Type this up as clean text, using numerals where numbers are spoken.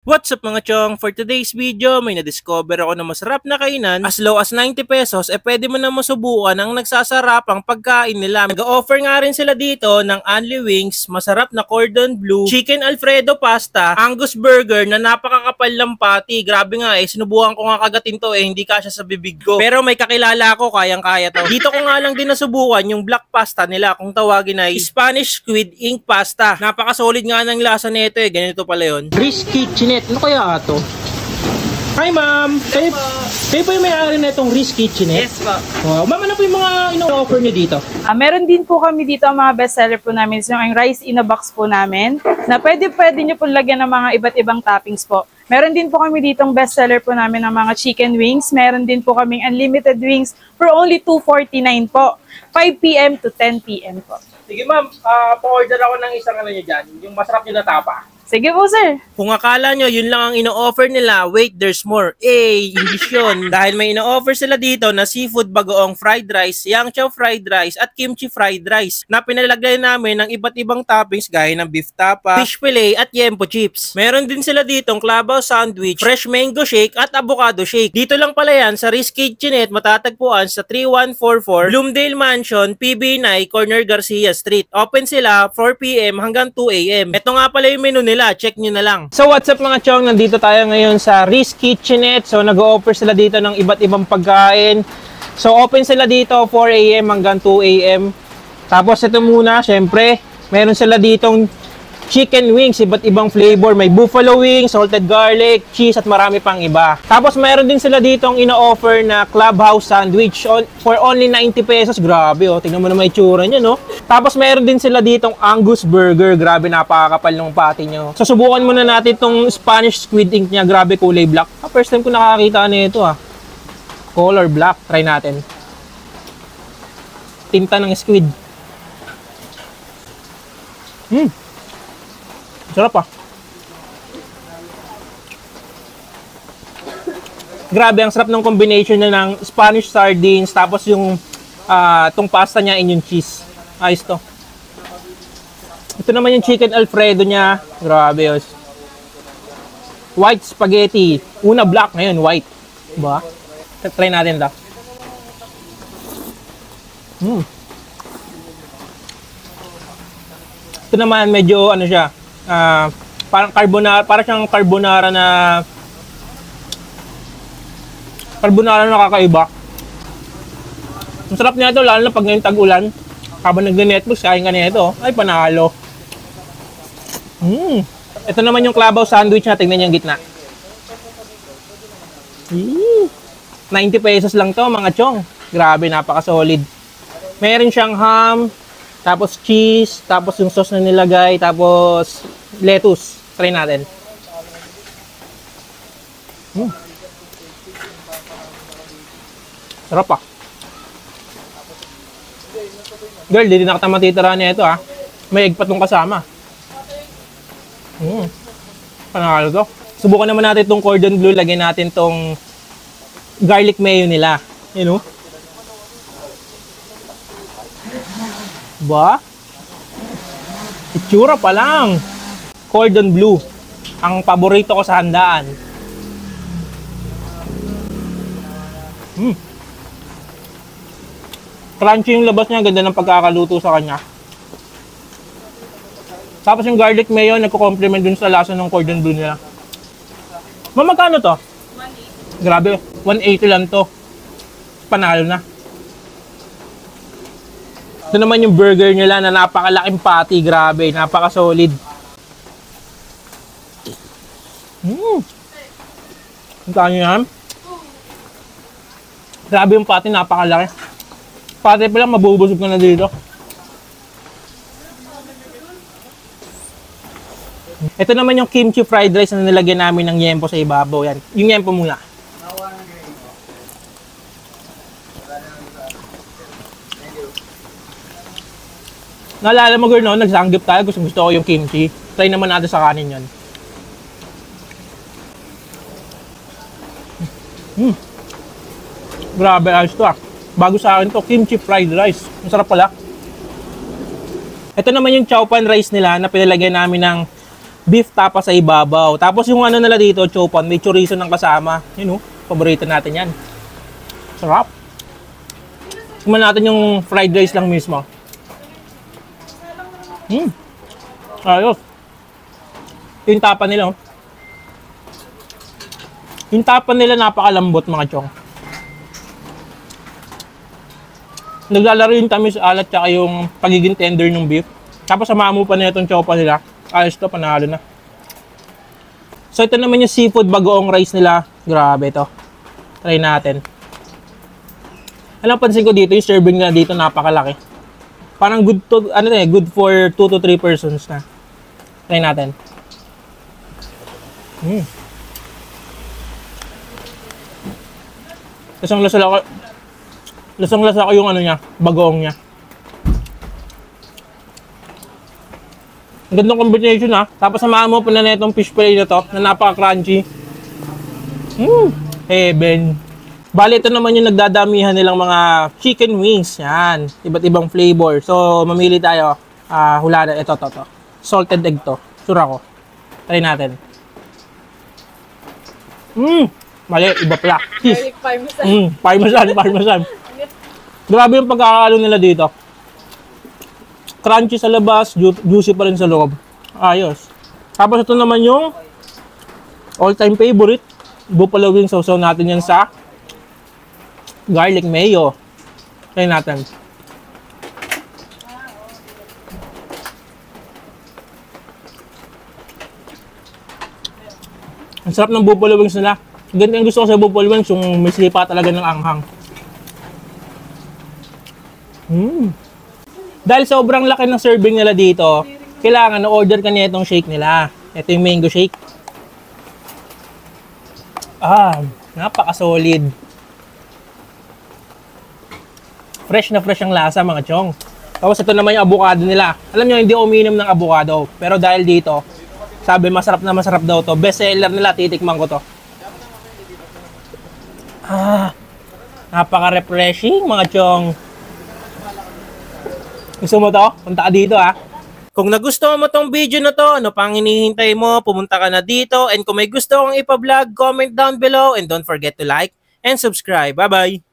What's up mga chong? For today's video, may na-discover ako na masarap na kainan. As low as 90 pesos, pwede mo na masubukan ang nagsasarapang pagkain nila. Nag-offer nga rin sila dito ng Only Wings, masarap na cordon bleu, chicken alfredo pasta, Angus burger na napakakapal ng patty. Grabe nga sinubukan ko nga kagatin to hindi kasya sa bibig ko. Pero may kakilala ko, kayang-kaya to. Dito ko nga lang din nasubukan yung black pasta nila, kung tawagin ay Spanish squid ink pasta. Napaka-solid nga ng lasa nito ganito pala yun. Riz Kitchen. Ano kaya ito? Hi ma'am! Kayo po yung may-ari na itong Riz Kitchenette? Yes po. Wow. Ma'am, ano po yung mga ino-offer nyo dito? Meron din po kami dito ang mga bestseller po namin. So, yung rice in a box po namin na pwede nyo po lagyan ng mga iba't ibang toppings po. Meron din po kami dito ang bestseller po namin ng mga chicken wings. Meron din po kaming unlimited wings for only $2.49 po. 5 p.m. to 10 p.m. po. Sige ma'am, pa-order ako ng isang nyo dyan. Yung masarap nyo na tapa. Sige po, sir. Kung akala nyo, yun lang ang ino-offer nila, wait, there's more. English yun. Dahil may ino-offer sila dito na seafood bagoong fried rice, yang chow fried rice, at kimchi fried rice na pinalagay namin ng iba't ibang toppings gaya ng beef tapa, fish fillet, at yempo chips. Meron din sila ditong clubhouse sandwich, fresh mango shake, at avocado shake. Dito lang pala yan sa Riz Kitchenette, matatagpuan sa 3144 Bloomdale Mansion, PB Nay, Corner Garcia Street. Open sila 4 p.m. hanggang 2 a.m. Ito nga pala yung menu nila. Check nyo na lang. So what's up mga chong? Nandito tayo ngayon sa Riz Kitchenette. So nag-o-offer sila dito ng iba't ibang pagkain. So open sila dito 4 a.m. hanggang 2 a.m. Tapos ito muna, syempre, meron sila ditong chicken wings, iba't ibang flavor. May buffalo wings, salted garlic, cheese, at marami pang iba. Tapos meron din sila ditong ino-offer na clubhouse sandwich for only 90 pesos. Grabe tingnan mo naman yung itsura niya, no? Tapos meron din sila ditong Angus burger. Grabe, napakakapal ng patty nyo. So subukan muna natin itong Spanish squid ink niya. Grabe, kulay black. First time ko nakakita nito Color black. Try natin. Tinta ng squid. Sarap Grabe, ang sarap ng combination na ng Spanish sardines tapos yung tong pasta niya and yung cheese. Ayos to. Ito naman yung chicken alfredo niya. Grabe white spaghetti. Una black, ngayon white. Diba? Try natin ito. Ito naman medyo siya. Parang carbonara, parang siyang carbonara na nakakaiba. Ang sarap niya ito, lalo na pag ngayon tag-ulan. Habang nag-Netflix, kain ka nito. Ay, panalo. Ito naman yung clubhouse sandwich na. Tingnan niyo yung gitna. 90 pesos lang to mga chong. Grabe, napaka-solid. Meron siyang ham, tapos cheese, tapos yung sauce na nilagay, tapos lettuce. Try natin. Sarap Girl, di na kita matitira niya ito May egg pa itong kasama. Panalo to. Subukan naman natin itong cordon bleu. Lagyan natin itong garlic mayo nila. You know? Ba? Itsura pa lang. Cordon bleu. Ang paborito ko sa handaan. Crunchy yung labas niya. Ganda ng pagkakaluto sa kanya. Tapos yung garlic mayo, nagko-complement dun sa lasa ng cordon bleu nila. Magkano to? 180. Grabe, 180 lang to. Panalo na. Ito naman yung burger nila na napakalaking patty. Grabe, napaka-solid. Ang tayo yan. Grabe yung patty, napakalaki. Patty pa lang, mabubusog ka na dito. Ito naman yung kimchi fried rice na nilagyan namin ng yempo sa ibabaw. Yan. Yung yempo muna. Naalala mo girl, nagsanggip tayo. Gusto ko yung kimchi. Try naman natin sa kanin yan. Grabe, ayos to Bago sa akin to, kimchi fried rice. Masarap pala. Ito naman yung chow pan rice nila na pinalagyan namin ng beef tapa sa ibabaw. Tapos yung ano nila dito, chopan, may chorizo ng kasama. Yun oh, paborito natin yan. Sarap. Tingnan natin yung fried rice lang mismo. Ayos. Yung tapa nila oh. Yung tapa nila napakalambot mga chong. Naglalaro yung tamis alat tsaka yung pagiging tender ng beef. Tapos samahan mo pa na itong chopa nila. Ayos to, panalo na. So ito naman yung seafood bagoong rice nila. Grabe ito. Try natin. Alam, pansin ko dito, yung serving na dito napakalaki. Parang good to, ano eh, good for 2 to 3 persons na. Try natin. Lasang-lasa ko yung ano niya, bagoong niya. Ang gandang combination ha. Tapos samahan mo pa na itong fish fillet na to, na napaka-crunchy. Heaven. Bali, ito naman yung nagdadamihan nilang mga chicken wings. Yan. Iba't ibang flavor. So, mamili tayo. Hula na. Ito. Salted egg to. Sure ako. Try natin. Mali, iba pala. Cheese. Parmesan. Grabe yung pagkakalo nila dito. Crunchy sa labas, juicy pa rin sa loob. Ayos. Tapos ito naman yung all-time favorite. Buffalo wings. Sausaw natin yan sa garlic mayo. Try natin. Ang sarap ng buffalo wings nila. Ganito yung gusto ko sa buffalo wings, yung may sipa talaga ng anghang. Dahil sobrang laki ng serving nila dito, kailangan na-order ka niya itong shake nila. Ito yung mango shake. Napaka-solid. Fresh na fresh ang lasa mga chong. Tapos ito naman yung avocado nila. Alam nyo, hindi uminom ng avocado. Pero dahil dito, sabi masarap na masarap daw to. Best seller nila, titikman ko to. Napaka-refreshing mga chong. Gusto mo to? Punta ka dito ha. Kung nagustuhan mo tong video na to, ano pang hinihintay mo, pumunta ka na dito. And kung may gusto kong ipa-vlog, comment down below. And don't forget to like and subscribe. Bye-bye!